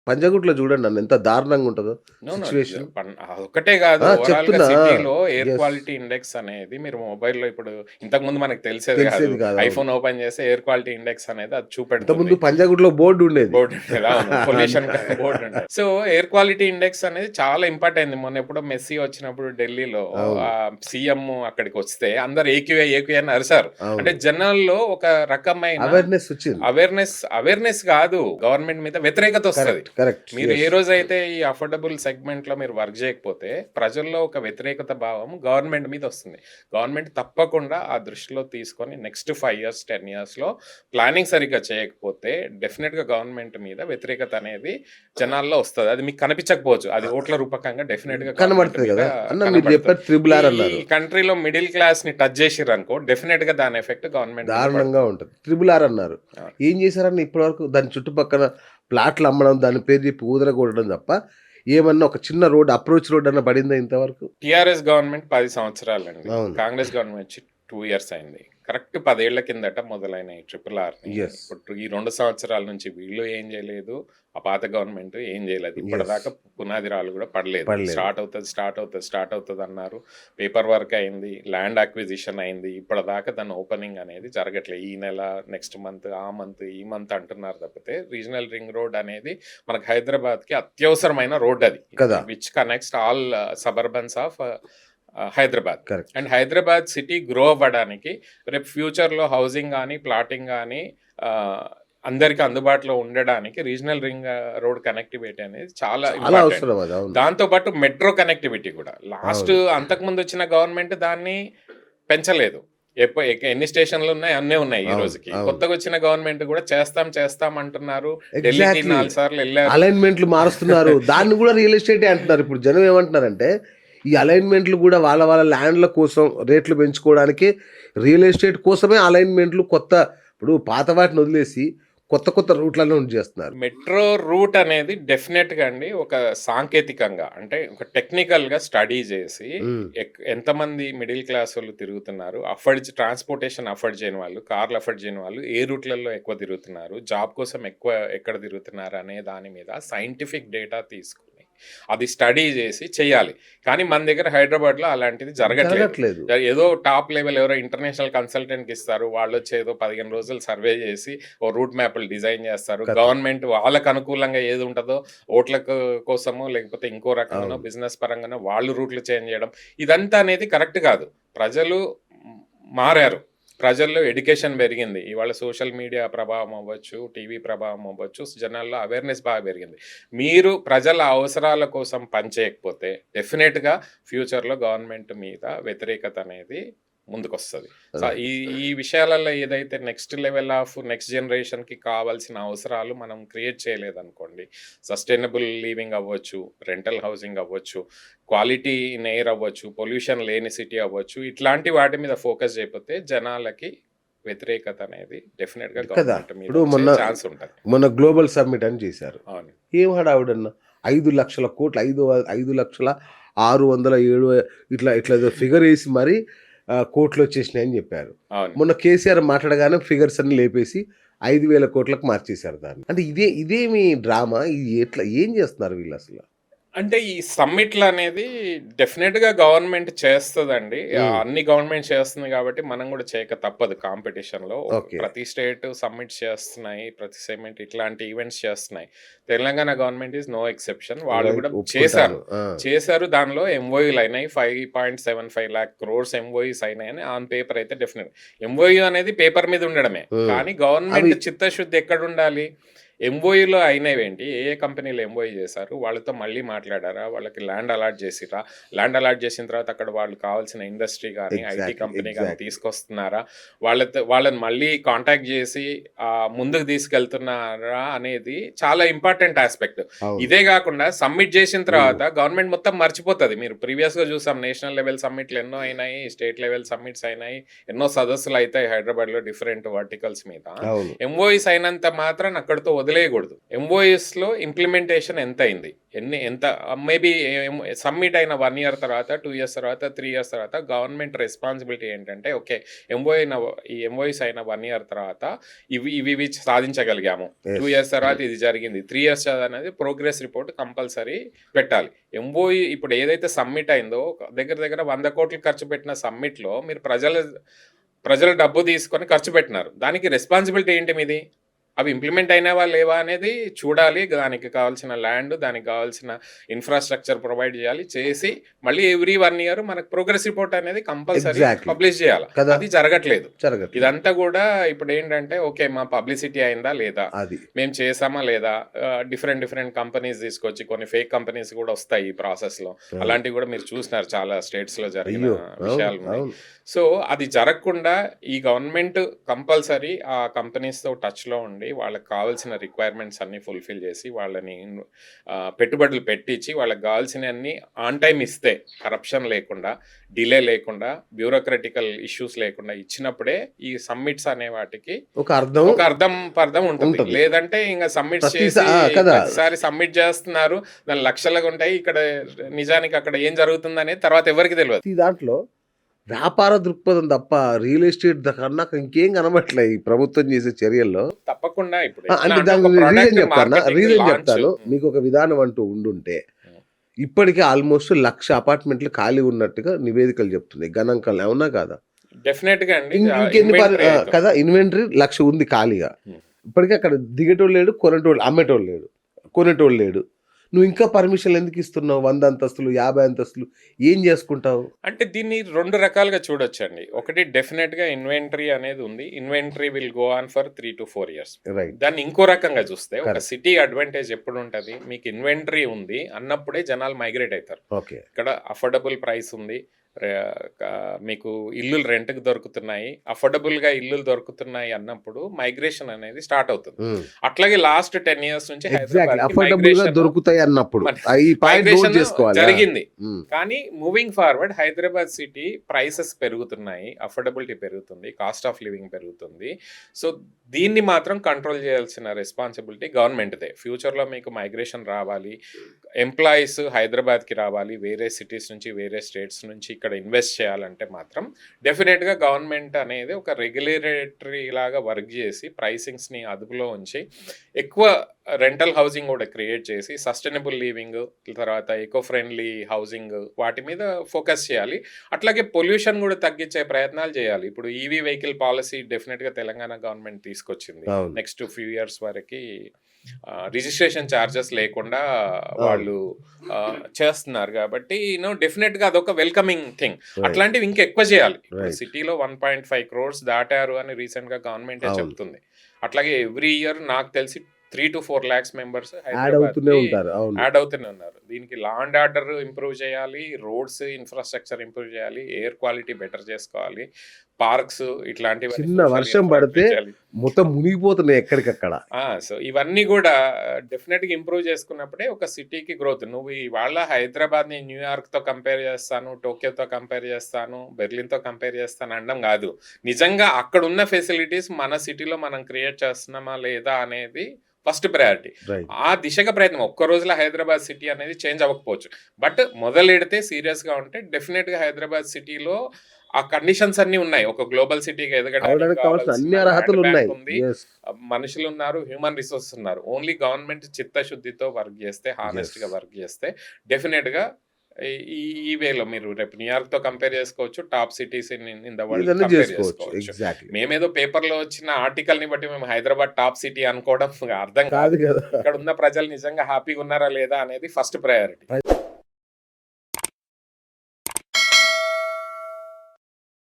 పంజాగుట్టలో చూడండి అన్న ఎంత దారుణంగా ఉంటదో నో. నో. సిట్యుయేషన్. అదొక్కటే గాదు. ఓవరాల్‌గా చెప్తున్నా. సిటీలో ఎయిర్ యెస్. క్వాలిటీ ఇండెక్స్ అనేది మీరు మొబైల్‌లో ఇప్పుడు ఇంతకుముందు మనకు తెలిసేది గాదు. తెలిసేది కాదు. అవును. ఐఫోన్ ఓపెన్ చేస్తే ఎయిర్ క్వాలిటీ ఇండెక్స్ అనేది అది చూపెడుతుంది. ఇంతకుముందు పంజాగుట్టలో బోర్డ్ ఉండేది. బోర్డ్ ఉండేది. అవును. పొల్యూషన్ బోర్డ్ ఉండేది. సో, ఎయిర్ క్వాలిటీ ఇండెక్స్ అనేది చాలా ఇంపార్ట్ అయింది. మొన్న ఎప్పుడో మెస్సీ వచ్చినప్పుడు ఢిల్లీలో అవును. సీఎం అక్కడికొస్తే అందరూ ఏక్యూఐ, ఏక్యూఐ అని అరిసారు. అవును. అంటే జనాల్లో ఒక రకమైన అవేర్‌నెస్ వచ్చింది. అవేర్‌నెస్ గాదు. గవర్నమెంట్ మీద వ్యతిరేకత వస్తది. కరెక్ట్. కరెక్ట్. మీరు ఏ యెస్. రోజైతే ఈ అఫోర్డబుల్ సెగ్మెంట్‌లో మీరు వర్క్ చేయకపోతే, ప్రజల్లో ఒక వ్యతిరేకత భావం గవర్నమెంట్ మీద వస్తుంది. గవర్నమెంట్ తప్పకుండా ఆ దృష్టిలో తీసుకొని నెక్స్ట్ 5 ఇయర్స్, 10 ఇయర్స్‌లో ప్లానింగ్ సరిగ్గా చేయకపోతే డెఫినిట్‌గా గవర్నమెంట్ మీద వ్యతిరేకత అనేది జనాల్లో వస్తది. అది మీకు కనిపించకపోవచ్చు. అది ఓట్ల రూపకంగా డెఫినిట్‌గా కనబడుతది మీద కదా! అన్న మీరు కనబడుతది. చెప్పారు త్రిబుల్ ఆర్ ఈ అన్నారు. కంట్రీలో మిడిల్ క్లాస్‌ని టచ్ చేసిర్రనుకో డెఫినిట్‌గా దాని ఎఫెక్ట్ గవర్నమెంట్ మీద దారుణంగా పడుతుంది. ఉంటది. త్రిబుల్ ఆర్ అన్నారు. ఆ! ఏం చేశారన్న ఇప్పటివరకు దాని చుట్టుపక్కల ప్లాట్లు అమ్మడం, దాని పేరు చెప్పి ఊదరగొట్టడం తప్ప ఏమన్నా ఒక చిన్న రోడ్ అప్రోచ్ రోడ్ అన్న పడిందా ఇంతవరకు? TRS government 10 సంవత్సరాలండి. అవును. కాంగ్రెస్ గవర్నమెంట్ వచ్చి 2 ఇయర్స్ అయింది. కరెక్ట్ 10 ఏళ్ల కిందట మొదలైన ఈ ట్రిపుల్ ఆర్‌ని యెస్. ఇప్పుడు ఈ 2 సంవత్సరాల నుంచి వీళ్ళు ఏం చేయలేదు. ఆ పాత గవర్నమెంట్ ఏం చేయలేదు. యెస్. ఇప్పటిదాకా పునాది రాళ్ళు కూడా పడలేదు. పడలేదు. స్టార్ట్ అవుతది అన్నారు. పేపర్ వర్క్ అయింది. ల్యాండ్ అక్విజిషన్ అయింది. ఇప్పటిదాకా దాని ఓపెనింగ్ అనేది జరగట్లేదు. ఈ నెల, నెక్స్ట్ మంత్, ఆ మంత్, ఈ మంత్ అంటున్నారు తప్పితే రీజనల్ రింగ్ రోడ్ అనేది మనకు హైదరాబాద్‌కి అత్యవసరమైన రోడ్ అది. కదా! Which connects all suburbans of Hyderabad. Correct. And Hyderabad city grow అవ్వడానికి రేపు ఫ్యూచర్‌లో హౌసింగ్ గానీ, ప్లాటింగ్ గానీ అందరికి అందుబాటులో ఉండడానికి రీజనల్ రింగ్ రోడ్ కనెక్టివిటీ అనేది చాలా చాలా ఇంపార్టెంట్. అవసరం అది. అవును. దాంతో పాటు మెట్రో కనెక్టివిటీ కూడా. లాస్ట్ అవును. అంతకుముందు వచ్చిన గవర్నమెంట్ దాన్ని పెంచలేదు. ఎన్ని స్టేషన్‌లు ఉన్నాయి అన్నీ ఉన్నాయి ఈ అవును. రోజుకి. అవును. కొత్తగా వచ్చిన గవర్నమెంట్ కూడా చేస్తాం అంటున్నారు. ఢిల్లీకి ఎగ్జాక్ట్‌లీ. 4 సార్లు ఎళ్లారు. అలైన్‌మెంట్లు మారుస్తున్నారు. దాన్ని కూడా రియల్ ఎస్టేటే అంటున్నారు. ఇప్పుడు జనం ఏమంటున్నారంటే, ఈ అలైన్‌మెంట్లు కూడా వాళ్ళ ల్యాండ్‌ల కోసం రేట్లు పెంచుకోవడానికి రియల్ ఎస్టేట్ కోసమే అలైన్‌మెంట్లు ఇప్పుడు పాత వాటిని వదిలేసి కొత్త రూట్‌లలో చేస్తున్నారు. మెట్రో రూట్ అనేది డెఫినెట్‌గా అండి ఒక సాంకేతికంగా అంటే ఒక టెక్నికల్‌గా స్టడీ చేసి హ్మ్. ఎంతమంది మిడిల్ క్లాస్ వాళ్ళు తిరుగుతున్నారు, ట్రాన్స్‌పోర్టేషన్ అఫోర్డ్ చేయని వాళ్ళు, కార్లు అఫోర్డ్ చేయని వాళ్ళు ఏ రూట్‌లలో ఎక్కువ తిరుగుతున్నారు, జాబ్ కోసం ఎక్కువ ఎక్కడ తిరుగుతున్నారు అనే దాని మీద సైంటిఫిక్ డేటా తీసుకొని అది స్టడీ చేసి చేయాలి. కానీ మన దగ్గర హైదరాబాద్‌లో అలాంటిది జరగట్లేదు. జరగట్లేదు. ఏదో టాప్ లెవెల్ ఎవరో ఇంటర్నేషనల్ కన్సల్టెంట్‌కి ఇస్తారు. వాళ్ళొచ్చి ఏదో 15 రోజులు సర్వే చేసి ఓ రూట్ మ్యాప్‌లు డిజైన్ చేస్తారు. కథ. గవర్నమెంట్ వాళ్ళకి అనుకూలంగా ఏది ఉంటదో ఓట్లకు కోసమో లేకపోతే ఇంకో రకంగానో అవును. బిజినెస్ పరంగానో వాళ్ళు రూట్లు చేంజ్ చేయడం ఇదంతా అనేది కరెక్ట్ కాదు. ప్రజలు మారారు. ప్రజల్లో ఎడ్యుకేషన్ పెరిగింది. ఇవాళ సోషల్ మీడియా ప్రభావం అవ్వచ్చు, టీవీ ప్రభావం అవ్వచ్చు, జనాల్లో అవేర్‌నెస్ బాగా పెరిగింది. మీరు ప్రజల అవసరాల కోసం పనిచేయకపోతే డెఫినిట్‌గా ఫ్యూచర్‌లో గవర్నమెంట్ మీద వ్యతిరేకత అనేది ముందుకొస్తది. So, right. ఈ ఈ విషయాలలో ఏదైతే నెక్స్ట్ లెవెల్ ఆఫ్ నెక్స్ట్ జనరేషన్‌కి కావాల్సిన అవసరాలు మనం క్రియేట్ చేయలేదనుకోండి, సస్టైనబుల్ లివింగ్ అవ్వచ్చు, రెంటల్ హౌసింగ్ అవ్వచ్చు, క్వాలిటీ ఇన్ ఎయిర్ అవ్వచ్చు, పొల్యూషన్ లేని సిటీ అవ్వచ్చు, ఇట్లాంటి వాటి మీద ఫోకస్ చేయకపోతే జనాలకి వ్యతిరేకత అనేది డెఫినిట్‌గా కదా! గవర్నమెంట్ మీద ఇప్పుడు వచ్చే ఛాన్స్ ఉంటది. మొన్న గ్లోబల్ సమ్మిట్ అని చేశారు. అవును. ఏం హడావుడన్న 5,00,000,00,00,000 5,600,7 ఇట్లా ఏదో ఫిగర్ ఏసి మరి కోట్లొచ్చేసినాయని చెప్పారు. అవును. మొన్న కేసీఆర్ మాట్లాడగానే ఫిగర్స్ అన్ని లేపేసి 5,000,00,00,000కి మార్చేశారు దాన్ని. అంటే ఇదేమి డ్రామా? ఇది ఏం చేస్తున్నారు వీళ్ళసల? అంటే ఈ సమ్మిట్‌లనేది డెఫినిట్‌గా గవర్నమెంట్ చేస్తదండి. హ్మ్. అన్ని గవర్నమెంట్ చేస్తుంది కాబట్టి మనం గూడా చేయక తప్పదు కాంపిటీషన్‌లో. ఓకే. ప్రతి స్టేట్ సమ్మిట్స్ చేస్తున్నాయి. ప్రతి సెగ్మెంట్ ఇట్లాంటి ఈవెంట్స్ చేస్తున్నాయి. Telangana government is no exception. వాళ్ళు రైట్. గూడా ఒప్పుకుంటాను. చేశారు. దానిలో ఎంఓయూలు అయినాయి. 5.75 లాక్ క్రోర్స్ ఎంఓయూస్ అయినాయని ఆన్ పేపర్ అయితే డెఫినిట్. ఎంఓయూ అనేది పేపర్ మీద ఉండడమే. హ్మ్. కానీ గవర్నమెంట్ చిత్తశుద్ధి ఎక్కడుండాలి? ఎంఓయూలో అయినవేంటి? ఏ కంపెనీలు ఎంఓయూ చేశారు? వాళ్ళతో మళ్ళీ మాట్లాడారా? వాళ్ళకి ల్యాండ్ అలాట్ చేసిర్రా? ల్యాండ్ అలాట్ చేసిన తర్వాత అక్కడ వాళ్ళు కావాల్సిన ఇండస్ట్రీ గానీ, ఐటీ కంపెనీ గానీ తీసుకొస్తున్నారా? వాళ్ళని మళ్ళీ కాంటాక్ట్ చేసి ముందుకు తీసుకెళ్తున్నారా అనేది చాలా ఇంపార్టెంట్ ఆస్పెక్ట్. అవును. ఇదే కాకుండా సబ్మిట్ చేసిన తర్వాత గవర్నమెంట్ మొత్తం మర్చిపోతది. మీరు ప్రీవియస్‌గా చూసాం నేషనల్ లెవెల్ సమ్మిట్లు ఎన్నో అయినాయి. స్టేట్ లెవెల్ సమ్మిట్స్ అయినాయి. ఎన్నో సదస్సులు అయితాయి హైదరాబాద్‌లో డిఫరెంట్ వర్టికల్స్ మీద. అవును. ఎంఓయూస్ అయినంత మాత్రాన అక్కడితో వదిలేసి వదిలేయకూడదు. MOUs లో ఇంప్లిమెంటేషన్ ఎంత అయింది, ఎంత మేబీ సబ్మిట్ అయిన 1 year తర్వాత, 2 years తర్వాత, 3 years తర్వాత గవర్నమెంట్ రెస్పాన్సిబిలిటీ ఏంటంటే ఓకే ఈ MOUs అయిన 1 year తర్వాత ఇవి సాధించగలిగాము, 2 years తర్వాత ఇది జరిగింది, 3 years అనేది ప్రోగ్రెస్ రిపోర్ట్ కంపల్సరీ పెట్టాలి. MOU ఇప్పుడు ఏదైతే సబ్మిట్ అయిందో దగ్గర 100 కోట్లు ఖర్చు పెట్టిన సబ్మిట్లో మీరు ప్రజల డబ్బు తీసుకొని ఖర్చు పెట్టినారు, దానికి రెస్పాన్సిబిలిటీ ఏంటి మీది? అవి ఇంప్లిమెంట్ అయినావా లేవా అనేది చూడాలి. దానికి కావాల్సిన ల్యాండ్, దానికి కావాల్సిన ఇన్ఫ్రాస్ట్రక్చర్ ప్రొవైడ్ చేసి మళ్ళీ ఎవ్రీ 1 year మనకు ప్రోగ్రెస్ రిపోర్ట్ అనేది కంపల్సరీ పబ్లిష్ చేయాలి. అది జరగట్లేదు. ఇదంతా కూడా ఇప్పుడు ఏంటంటే ఓకే మా పబ్లిసిటీ అయిందా లేదా, మేము చేసామా లేదా, డిఫరెంట్ కంపెనీస్ తీసుకొచ్చి కొన్ని ఫేక్ కంపెనీస్ కూడా వస్తాయి ఈ ప్రాసెస్ లో. అలాంటివి కూడా మీరు చూసినారు చాలా స్టేట్స్ లో జరిగిన విషయాలు. సో అది జరగకుండా ఈ గవర్నమెంట్ కంపల్సరీ ఆ కంపెనీస్ తో టచ్ లో ఉండి వాళ్ళకి కావాల్సిన రిక్వైర్మెంట్స్ అన్ని ఫుల్ఫిల్ చేసి వాళ్ళని పెట్టుబడులు పెట్టించి వాళ్ళకి కావాల్సిన అన్ని ఆన్ టైం ఇస్తే, కరప్షన్ లేకుండా, డిలే లేకుండా, బ్యూరోక్రటికల్ ఇష్యూస్ లేకుండా ఇచ్చినప్పుడే ఈ సబ్మిట్స్ అనే వాటికి ఒక అర్థం ఉంటుంది. లేదంటే ఇంకా సబ్మిట్ చేసి ప్రతిసారి సబ్మిట్ చేస్తున్నారు, దాని లక్షలుగా ఉంటాయి, ఇక్కడ నిజానికి అక్కడ ఏం జరుగుతుంది అనేది తర్వాత ఎవరికి తెలియదు. ఈ దాంట్లో వ్యాపార దృక్పథం తప్ప రియల్ ఎస్టేట్ కన్నా ఇంకేం కనబట్లే ఈ ప్రభుత్వం చేసే చర్యల్లో. తప్పకుండా ఇప్పుడు అంటే దానికి రీజన్ చెప్తాను. మీకు ఒక విధానం అంటూ ఉండుంటే ఇప్పటికే ఆల్మోస్ట్ 1,00,000 అపార్ట్మెంట్లు ఖాళీ ఉన్నట్టుగా నివేదికలు చెప్తున్నాయి. గణాంకాలు అవునా కాదా? డెఫినెట్ గా అండి. కదా ఇన్వెంటరీ 1,00,000 ఉంది ఖాళీగా. ఇప్పటికే అక్కడ దిగేటోళ్ళు లేడు, అమ్మేటోళ్ళు లేడు, కొనేటోళ్ళు లేడు. నువ్వు ఇంకా పర్మిషన్ ఎందుకు ఇస్తున్నావు? 100 అంతస్తులు, 50 అంతస్తులు ఏం చేసుకుంటావు? అంటే దీన్ని 2 రకాలుగా చూడొచ్చండి. ఒకటి డెఫినెట్ గా ఇన్వెంటరీ అనేది ఉంది. Inventory will go on for 3 to 4 years. దాన్ని ఇంకో రకంగా చూస్తే ఒక సిటీ అడ్వాంటేజ్ ఎప్పుడు ఉంటది, మీకు ఇన్వెంటరీ ఉంది అన్నప్పుడే జనాలు మైగ్రేట్ అవుతారు. ఇక్కడ అఫోర్డబుల్ ప్రైస్ ఉంది, మీకు ఇల్లులు రెంట్కి దొరుకుతున్నాయి, అఫోర్డబుల్ గా ఇల్లులు దొరుకుతున్నాయి అన్నప్పుడు మైగ్రేషన్ అనేది స్టార్ట్ అవుతుంది. అట్లాగే లాస్ట్ 10 years నుంచి జరిగింది. కానీ moving forward Hyderabad city prices పెరుగుతున్నాయి, అఫోర్డబిలిటీ పెరుగుతుంది, కాస్ట్ ఆఫ్ లివింగ్ పెరుగుతుంది. సో దీన్ని మాత్రం కంట్రోల్ చేయాల్సిన రెస్పాన్సిబిలిటీ గవర్నమెంట్దే. ఫ్యూచర్లో మీకు మైగ్రేషన్ రావాలి, ఎంప్లాయీస్ హైదరాబాద్కి రావాలి, వేరే సిటీస్ నుంచి వేరే స్టేట్స్ నుంచి ఇక్కడ ఇన్వెస్ట్ చేయాలంటే మాత్రం డెఫినెట్గా గవర్నమెంట్ అనేది ఒక రెగ్యులేటరీ లాగా వర్క్ చేసి ప్రైసింగ్స్ని అదుపులో ఉంచి ఎక్కువ రెంటల్ హౌసింగ్ కూడా క్రియేట్ చేసి సస్టైనబుల్ లివింగ్, తర్వాత ఎకో ఫ్రెండ్లీ హౌసింగ్, వాటి మీద ఫోకస్ చేయాలి. అట్లాగే పొల్యూషన్ కూడా తగ్గించే ప్రయత్నాలు చేయాలి. ఇప్పుడు ఈవీ వెహికల్ పాలసీ డెఫినెట్గా తెలంగాణ గవర్నమెంట్ తీసుకొచ్చింది. నెక్స్ట్ ఫ్యూ ఇయర్స్ వరకు రిజిస్ట్రేషన్ ఛార్జెస్ లేకుండా వాళ్ళు చేస్తున్నారు. కాబట్టి డెఫినెట్ గా అదొక వెల్కమింగ్ థింగ్. అట్లాంటివి ఇంకా ఎక్కువ చేయాలి. సిటీలో 1.5 crores దాటారు అని రీసెంట్ గా గవర్నమెంట్ చెప్తుంది. అట్లాగే ఎవ్రీ ఇయర్ నాకు తెలిసి 3 to 4 lakhs మెంబర్స్ యాడ్ అవుతూనే ఉన్నారు. దీనికి లా అండ్ ఆర్డర్ ఇంప్రూవ్ చేయాలి, రోడ్స్ ఇన్ఫ్రాస్ట్రక్చర్ ఇంప్రూవ్ చేయాలి, ఎయిర్ క్వాలిటీ బెటర్ చేసుకోవాలి, పార్క్స్ ఇట్లాంటివి. చిన్న వర్షం పడితే మొత్తం మునిగిపోతున్నాయి ఎక్కడికక్కడ. సో ఇవన్నీ కూడా డెఫినెట్ గా ఇంప్రూవ్ చేసుకున్నప్పుడే ఒక సిటీకి గ్రోత్. నువ్వు ఇవాళ హైదరాబాద్ ని న్యూయార్క్ తో కంపేర్ చేస్తాను, టోక్యోతో కంపేర్ చేస్తాను, బెర్లిన్ తో కంపేర్ చేస్తాను అనడం కాదు. నిజంగా అక్కడ ఉన్న ఫెసిలిటీస్ మన సిటీలో మనం క్రియేట్ చేస్తున్నామా లేదా అనేది ఫస్ట్ ప్రయారిటీ. ఆ దిశగా ప్రయత్నం. ఒక్క రోజులో హైదరాబాద్ సిటీ అనేది చేంజ్ అవ్వకపోవచ్చు, బట్ మొదలెడితే సీరియస్ గా ఉంటే డెఫినెట్ గా హైదరాబాద్ సిటీలో ఆ కండిషన్స్ అన్ని ఉన్నాయి. ఒక గ్లోబల్ సిటీగా ఎదగడానికి మనుషులు ఉన్నారు, హ్యూమన్ రిసోర్సెస్ ఉన్నారు. ఓన్లీ గవర్నమెంట్ చిత్తశుద్ధితో వర్క్ చేస్తే, హానెస్ట్ గా వర్క్ చేస్తే డెఫినెట్ గా ఈ వేలో మీరు రేపు న్యూయార్క్ తో కంపేర్ చేసుకోవచ్చు, top cities in the world compare చేసుకోవచ్చు. మేమేదో పేపర్ లో వచ్చిన ఆర్టికల్ ని బట్టి మేము హైదరాబాద్ టాప్ సిటీ అనుకోవడం అర్థం కాదు. ఇక్కడ ఉన్న ప్రజలు నిజంగా హ్యాపీగా ఉన్నారా లేదా అనేది ఫస్ట్ ప్రయారిటీ.